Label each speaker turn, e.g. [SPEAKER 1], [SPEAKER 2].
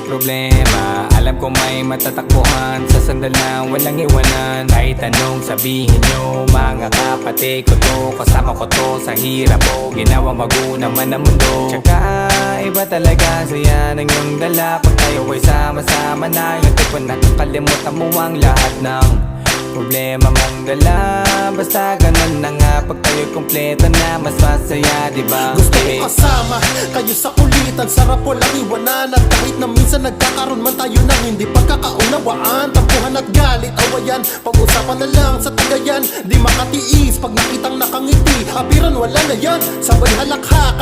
[SPEAKER 1] problema. Alam ko may matatakbuhan sa sandalan, walang iwanan. Kahit anong sabihin nyo, mga kapatid ko to, kasama ko to sa hirap ko, ginawang bago naman ang mundo. Tsaka iba talaga saya ng iyong dala pag tayo ay sama-sama na. Yung tipo nakakalimutan mo ang lahat ng problema mong dala. Basta ganun na nga, pag tayo'y kompleto na, mas masaya, diba?
[SPEAKER 2] Gusto ko kasama kayo sa kulitan, sarap walang iwanan. At kahit na minsan nagkakaroon man tayo ng hindi pagkakaunawaan, tampuhan at galit, awayan, pag-usapan na lang sa tagayan. Di makatiis pag nakitang nakangiti, apiran wala na yan, sabay halakhak.